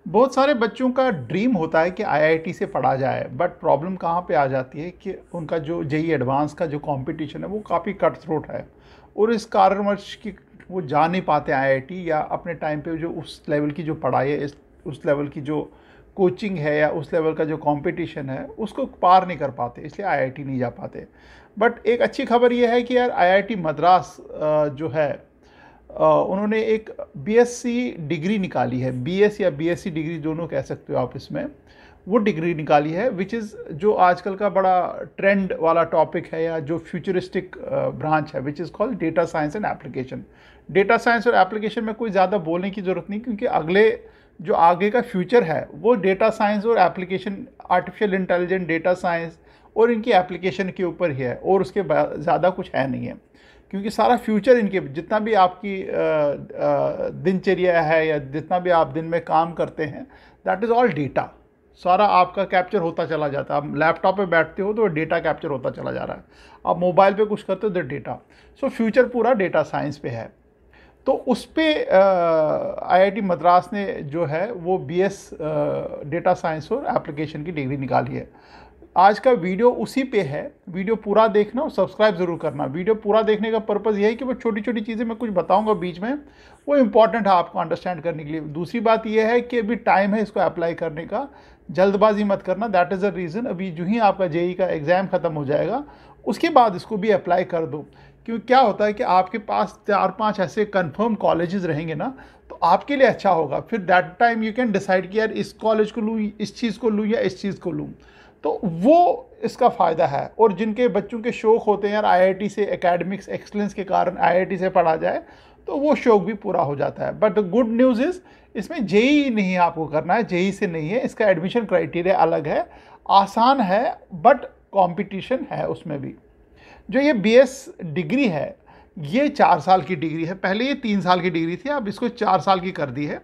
बहुत सारे बच्चों का ड्रीम होता है कि आईआईटी से पढ़ा जाए, बट प्रॉब्लम कहाँ पे आ जाती है कि उनका जो जेई एडवांस का जो कंपटीशन है वो काफ़ी कट थ्रोट है, और इस कारणवश कि वो जा नहीं पाते आईआईटी, या अपने टाइम पे जो उस लेवल की जो पढ़ाई है, उस लेवल की जो कोचिंग है या उस लेवल का जो कंपटीशन है उसको पार नहीं कर पाते, इसलिए आईआईटी नहीं जा पाते। बट एक अच्छी खबर ये है कि यार आईआईटी मद्रास जो है उन्होंने एक बीएससी डिग्री निकाली है, बीएस या बीएससी डिग्री दोनों कह सकते हो आप, इसमें वो डिग्री निकाली है विच इज़ जो आजकल का बड़ा ट्रेंड वाला टॉपिक है या जो फ्यूचरिस्टिक ब्रांच है, which is called data science and application. Data science और एप्लीकेशन में कोई ज़्यादा बोलने की ज़रूरत नहीं, क्योंकि अगले जो आगे का फ्यूचर है वो डेटा साइंस और application, artificial intelligence, data science और इनकी एप्लीकेशन के ऊपर ही है, और उसके ज़्यादा कुछ है नहीं है। क्योंकि सारा फ्यूचर इनके, जितना भी आपकी दिनचर्या है या जितना भी आप दिन में काम करते हैं, दैट इज़ ऑल डेटा। सारा आपका कैप्चर होता चला जाता है। आप लैपटॉप पे बैठते हो तो डेटा कैप्चर होता चला जा रहा है, आप मोबाइल पे कुछ करते हो तो डेटा। सो फ्यूचर पूरा डेटा साइंस पे है। तो उस पर आईआईटी मद्रास ने जो है वो बीएस डेटा साइंस और एप्लीकेशन की डिग्री निकाली है। आज का वीडियो उसी पे है, वीडियो पूरा देखना और सब्सक्राइब ज़रूर करना। वीडियो पूरा देखने का पर्पज़ यह है कि वो छोटी छोटी चीज़ें मैं कुछ बताऊंगा बीच में, वो इम्पॉर्टेंट है आपको अंडरस्टैंड करने के लिए। दूसरी बात यह है कि अभी टाइम है इसको अप्लाई करने का, जल्दबाजी मत करना। दैट इज़ द रीज़न, अभी जो ही आपका जेई का एग्ज़ाम ख़त्म हो जाएगा उसके बाद इसको भी अप्लाई कर दो। क्योंकि क्या होता है कि आपके पास 4-5 ऐसे कन्फर्म कॉलेजेस रहेंगे ना, तो आपके लिए अच्छा होगा। फिर that time you can decide कि यार इस कॉलेज को लूँ, इस चीज़ को लूँ या इस चीज़ को लूँ। तो वो इसका फ़ायदा है। और जिनके बच्चों के शौक़ होते हैं यार आईआईटी से एकेडमिक्स एक्सलेंस के कारण आईआईटी से पढ़ा जाए, तो वो शौक़ भी पूरा हो जाता है। बट गुड न्यूज़ इज़ इसमें जेई नहीं आपको करना है, जेई से नहीं है, इसका एडमिशन क्राइटेरिया अलग है, आसान है बट कंपटीशन है उसमें भी। जो ये बीएस डिग्री है ये 4 साल की डिग्री है, पहले ये 3 साल की डिग्री थी, अब इसको 4 साल की कर दी है।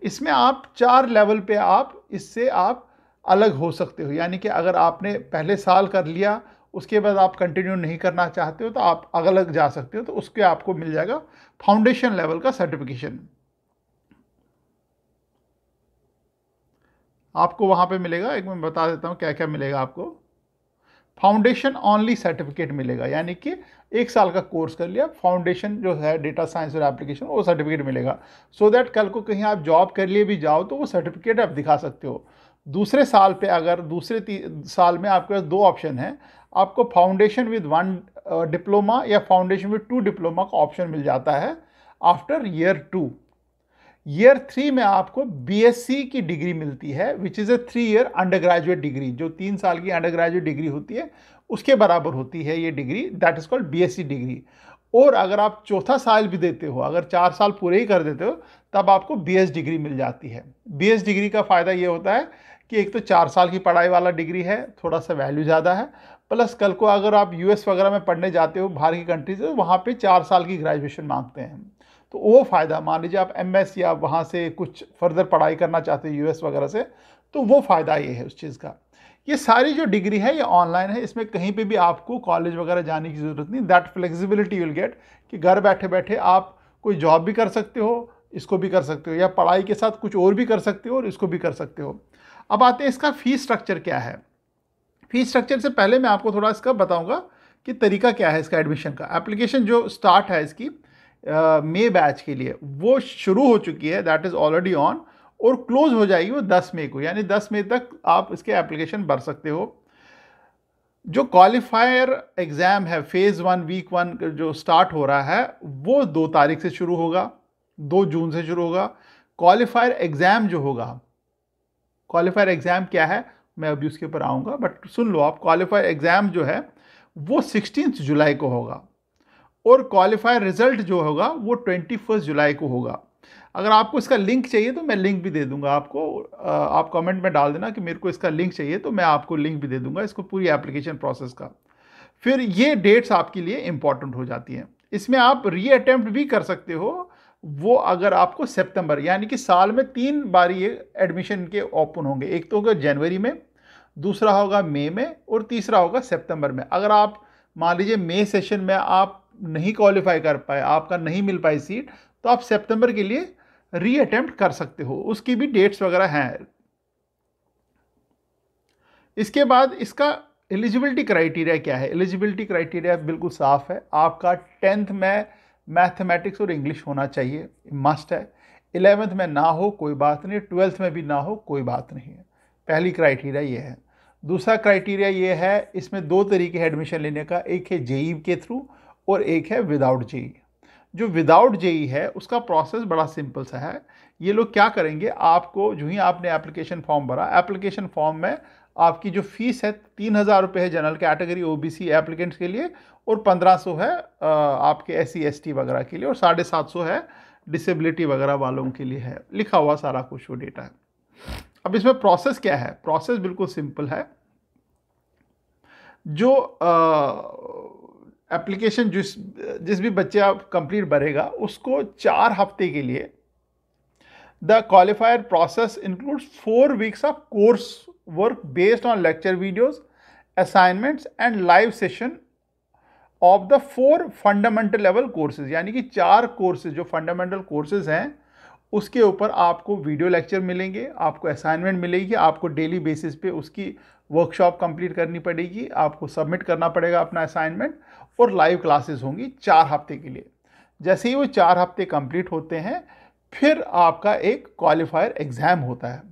इसमें आप 4 लेवल पे आप इससे आप अलग हो सकते हो। यानी कि अगर आपने पहले साल कर लिया, उसके बाद आप कंटिन्यू नहीं करना चाहते हो तो आप अलग जा सकते हो, तो उसके आपको मिल जाएगा फाउंडेशन लेवल का सर्टिफिकेशन। आपको वहाँ पे मिलेगा, एक मैं बता देता हूँ क्या क्या मिलेगा आपको। फाउंडेशन ओनली सर्टिफिकेट मिलेगा, यानी कि 1 साल का कोर्स कर लिया, फाउंडेशन जो है डेटा साइंस और एप्लीकेशन, वो सर्टिफिकेट मिलेगा। सो दैट कल को कहीं आप जॉब कर लिए भी जाओ तो वो सर्टिफिकेट आप दिखा सकते हो। दूसरे साल पे अगर दूसरे साल में आपके पास 2 ऑप्शन है, आपको फाउंडेशन विद 1 डिप्लोमा या फाउंडेशन विद 2 डिप्लोमा का ऑप्शन मिल जाता है आफ्टर ईयर 2। ईयर 3 में आपको बीएससी की डिग्री मिलती है, which is a 3 year under graduate degree. जो 3 साल की अंडर ग्रेजुएट डिग्री होती है उसके बराबर होती है ये degree, that is called BSc degree. और अगर आप चौथा साल भी देते हो, अगर 4 साल पूरे ही कर देते हो, तब आपको बीएस डिग्री मिल जाती है। बीएस डिग्री का फ़ायदा ये होता है कि एक तो 4 साल की पढ़ाई वाला डिग्री है, थोड़ा सा वैल्यू ज़्यादा है, प्लस कल को अगर आप यूएस वगैरह में पढ़ने जाते हो बाहर की कंट्रीज, तो वहाँ पे 4 साल की ग्रेजुएशन मांगते हैं, तो वो फ़ायदा, मान लीजिए आप एमएस या वहाँ से कुछ फर्दर पढ़ाई करना चाहते हो यूएस वगैरह से, तो वो फ़ायदा ये है उस चीज़ का। ये सारी जो डिग्री है ये ऑनलाइन है, इसमें कहीं पे भी आपको कॉलेज वगैरह जाने की ज़रूरत नहीं। दैट फ्लेक्सिबिलिटी विल गेट कि घर बैठे बैठे आप कोई जॉब भी कर सकते हो, इसको भी कर सकते हो, या पढ़ाई के साथ कुछ और भी कर सकते हो और इसको भी कर सकते हो। अब आते हैं इसका फ़ीस स्ट्रक्चर क्या है। फ़ीस स्ट्रक्चर से पहले मैं आपको थोड़ा इसका बताऊँगा कि तरीका क्या है इसका एडमिशन का। एप्लीकेशन जो स्टार्ट है इसकी मई बैच के लिए वो शुरू हो चुकी है, दैट इज़ ऑलरेडी ऑन, और क्लोज हो जाएगी वो 10 मई को, यानी 10 मई तक आप इसके एप्लीकेशन भर सकते हो। जो क्वालिफायर एग्ज़ाम है फेज़ 1 वीक 1 जो स्टार्ट हो रहा है वो 2 तारीख से शुरू होगा, 2 जून से शुरू होगा। क्वालिफायर एग्ज़ाम जो होगा, क्वालिफायर एग्ज़ाम क्या है मैं अभी उसके ऊपर आऊँगा, बट सुन लो आप, क्वालिफायर एग्ज़ाम जो है वो 16 जुलाई को होगा, और क्वालिफायर रिजल्ट जो होगा वो 21 जुलाई को होगा। अगर आपको इसका लिंक चाहिए तो मैं लिंक भी दे दूंगा आपको, आप कमेंट में डाल देना कि मेरे को इसका लिंक चाहिए, तो मैं आपको लिंक भी दे दूंगा इसको पूरी एप्लीकेशन प्रोसेस का। फिर ये डेट्स आपके लिए इंपॉर्टेंट हो जाती हैं। इसमें आप री अटेम्प्ट भी कर सकते हो, वो अगर आपको सितंबर, यानी कि साल में 3 बार ये एडमिशन के ओपन होंगे। एक तो होगा जनवरी में, दूसरा होगा मई में, और तीसरा होगा सितंबर में। अगर आप मान लीजिए मई सेशन में आप नहीं क्वालिफाई कर पाए, आपका नहीं मिल पाई सीट, तो आप सितंबर के लिए रीअटेम्प्ट कर सकते हो, उसकी भी डेट्स वगैरह हैं। इसके बाद इसका एलिजिबिलिटी क्राइटेरिया क्या है? एलिजिबिलिटी क्राइटेरिया बिल्कुल साफ है, आपका 10th में मैथमेटिक्स और इंग्लिश होना चाहिए, मस्ट है। 11th में ना हो कोई बात नहीं, 12th में भी ना हो कोई बात नहीं है। पहली क्राइटेरिया ये है। दूसरा क्राइटेरिया ये है, इसमें दो तरीके हैं एडमिशन लेने का, एक है जेई के थ्रू और एक है विदाउट जेई। जो विदाउट जेई है उसका प्रोसेस बड़ा सिंपल सा है। ये लोग क्या करेंगे, आपको जो ही आपने एप्लीकेशन फॉर्म भरा, एप्लीकेशन फॉर्म में आपकी जो फीस है 3,000 रुपये है जनरल कैटेगरी ओबीसी एप्लीकेंट्स के लिए, और 1,500 है आपके SC ST वगैरह के लिए, और 750 है डिसेबिलिटी वगैरह वालों के लिए है। लिखा हुआ सारा कुछ वो डेटा है। अब इसमें प्रोसेस क्या है? प्रोसेस बिल्कुल सिंपल है। जो एप्लीकेशन जिस भी बच्चे आप कंप्लीट भरेगा उसको 4 हफ्ते के लिए, the qualifier process includes 4 weeks of course work based on lecture videos, assignments and live session of the 4 fundamental level courses. यानी कि 4 कोर्सेज जो फंडामेंटल कोर्सेज हैं उसके ऊपर आपको वीडियो लेक्चर मिलेंगे, आपको असाइनमेंट मिलेगी, आपको डेली बेसिस पे उसकी वर्कशॉप कंप्लीट करनी पड़ेगी, आपको सबमिट करना पड़ेगा अपना असाइनमेंट, और लाइव क्लासेस होंगी 4 हफ्ते के लिए। जैसे ही वो 4 हफ्ते कंप्लीट होते हैं फिर आपका एक क्वालिफायर एग्ज़ाम होता है।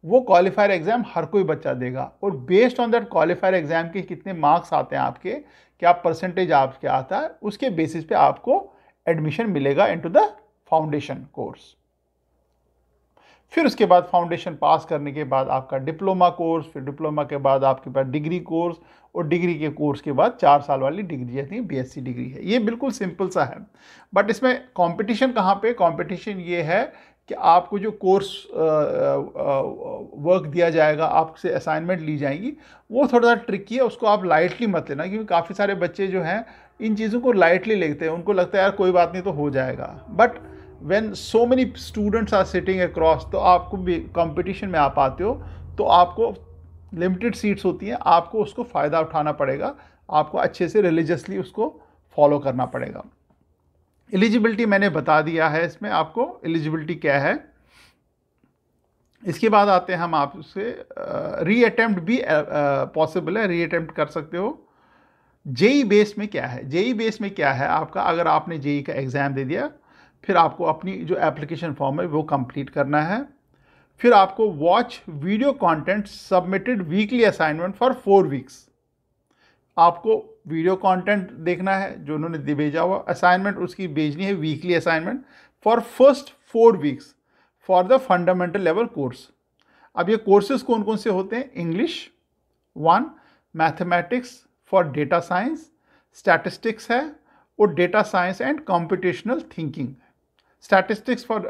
वो क्वालिफायर एग्ज़ाम हर कोई बच्चा देगा, और based on that qualifier exam के कितने मार्क्स आते हैं आपके, क्या परसेंटेज आपके आता है, उसके बेसिस पे आपको एडमिशन मिलेगा इनटू द फाउंडेशन कोर्स। फिर उसके बाद फाउंडेशन पास करने के बाद आपका डिप्लोमा कोर्स, फिर डिप्लोमा के बाद आपके पास डिग्री कोर्स, और डिग्री के कोर्स के बाद 4 साल वाली डिग्री आती है, BSc डिग्री है। ये बिल्कुल सिंपल सा है। बट इसमें कंपटीशन कहाँ पे? कंपटीशन ये है कि आपको जो कोर्स वर्क दिया जाएगा, आपसे असाइनमेंट ली जाएंगी, वो थोड़ा सा ट्रिकी है, उसको आप लाइटली मत लेना, क्योंकि काफ़ी सारे बच्चे जो हैं इन चीज़ों को लाइटली लेते हैं। उनको लगता है यार कोई बात नहीं तो हो जाएगा, but when so many students are sitting across, तो आपको भी कंपटीशन में आप आते हो तो आपको लिमिटेड सीट्स होती हैं, आपको उसको फ़ायदा उठाना पड़ेगा, आपको अच्छे से रिलीजियसली उसको फॉलो करना पड़ेगा। एलिजिबिलिटी मैंने बता दिया है, इसमें आपको एलिजिबिलिटी क्या है। इसके बाद आते हैं हम आपसे रीअटेम्प्ट भी पॉसिबल है, रीअटेम्प्ट कर सकते हो। जेई बेस में क्या है? जेई बेस में क्या है आपका, अगर आपने जेई का एग्ज़ाम दे दिया फिर आपको अपनी जो एप्लीकेशन फॉर्म है वो कंप्लीट करना है। फिर आपको watch video content submitted weekly assignment for 4 weeks। आपको वीडियो कंटेंट देखना है जो उन्होंने भेजा हुआ, असाइनमेंट उसकी भेजनी है weekly assignment for first 4 weeks for the fundamental level course. अब ये कोर्सेज कौन कौन से होते हैं? English 1, mathematics for data science, statistics है, और data science and computational thinking. Statistics for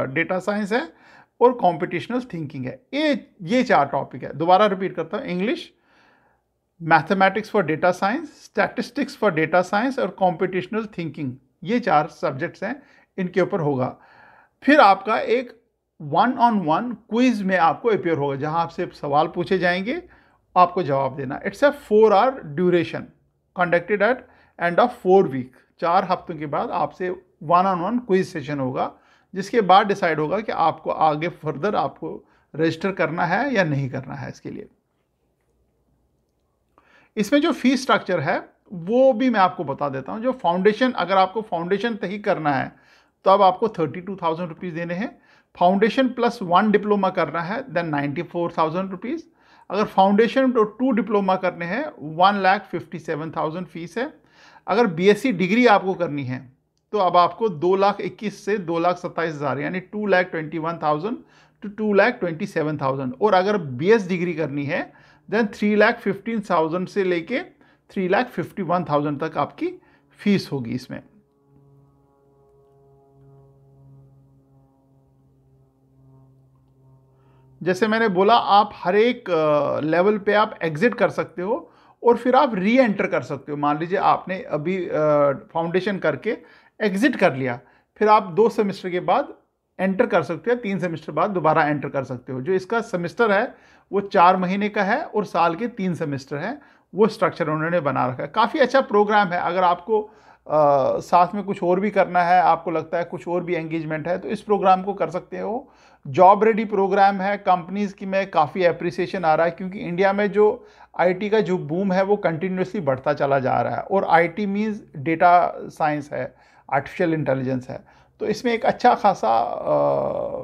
data science है और कंप्यूटेशनल थिंकिंग है। ये 4 टॉपिक है। दोबारा रिपीट करता हूँ, English, mathematics for data science, statistics for data science और कंप्यूटेशनल थिंकिंग, ये 4 सब्जेक्ट्स हैं, इनके ऊपर होगा। फिर आपका एक 1-on-1 क्विज में आपको अपेयर होगा, जहां आपसे सवाल पूछे जाएंगे, आपको जवाब देना। It's a 4 hour duration conducted at end of 4 week। 4 हफ्तों के बाद आपसे 1-on-1 क्विज सेशन होगा, जिसके बाद डिसाइड होगा कि आपको आगे फर्दर आपको रजिस्टर करना है या नहीं करना है। इसके लिए इसमें जो फीस स्ट्रक्चर है वो भी मैं आपको बता देता हूं। जो फाउंडेशन, अगर आपको फाउंडेशन तक करना है तो अब आपको 32,000 रुपीज़ देने हैं। फाउंडेशन +1 डिप्लोमा करना है देन 94,000 रुपीज़। अगर फाउंडेशन तो 2 डिप्लोमा करने हैं 1,57,000 फीस है। अगर BSc डिग्री आपको करनी है तो अब आपको 2,21,000 से 2,27,000 यानी 2,21,000 to 2,27,000। और अगर BS डिग्री करनी है देन 3,15,000 से लेके 3,51,000 तक आपकी फीस होगी। इसमें जैसे मैंने बोला, आप हर एक लेवल पे आप एग्जिट कर सकते हो और फिर आप री एंटर कर सकते हो। मान लीजिए आपने अभी फाउंडेशन करके एग्जिट कर लिया, फिर आप 2 सेमेस्टर के बाद एंटर कर सकते हो, 3 सेमेस्टर बाद दोबारा एंटर कर सकते हो। जो इसका सेमेस्टर है वो 4 महीने का है और साल के 3 सेमेस्टर है, वो स्ट्रक्चर उन्होंने बना रखा है। काफ़ी अच्छा प्रोग्राम है। अगर आपको साथ में कुछ और भी करना है, आपको लगता है कुछ और भी एंगेजमेंट है, तो इस प्रोग्राम को कर सकते हो। जॉब रेडी प्रोग्राम है, कंपनीज़ की में काफ़ी अप्रिसिएशन आ रहा है, क्योंकि इंडिया में जो आईटी का जो बूम है वो कंटिन्यूसली बढ़ता चला जा रहा है, और आईटी मींस डेटा साइंस है, आर्टिफिशियल इंटेलिजेंस है। तो इसमें एक अच्छा खासा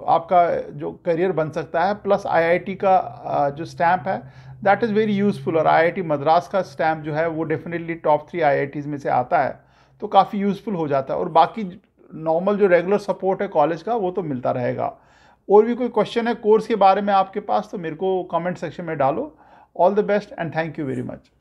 आपका जो करियर बन सकता है। प्लस आईआईटी का जो स्टैम्प है दैट इज़ वेरी यूज़फुल, और आईआईटी मद्रास का स्टैम्प जो है वो डेफिनेटली टॉप 3 आईआईटीज़ में से आता है, तो काफ़ी यूज़फुल हो जाता है। और बाकी नॉर्मल जो रेगुलर सपोर्ट है कॉलेज का वो तो मिलता रहेगा। और भी कोई क्वेश्चन है कोर्स के बारे में आपके पास तो मेरे को कमेंट सेक्शन में डालो। All the best and thank you very much.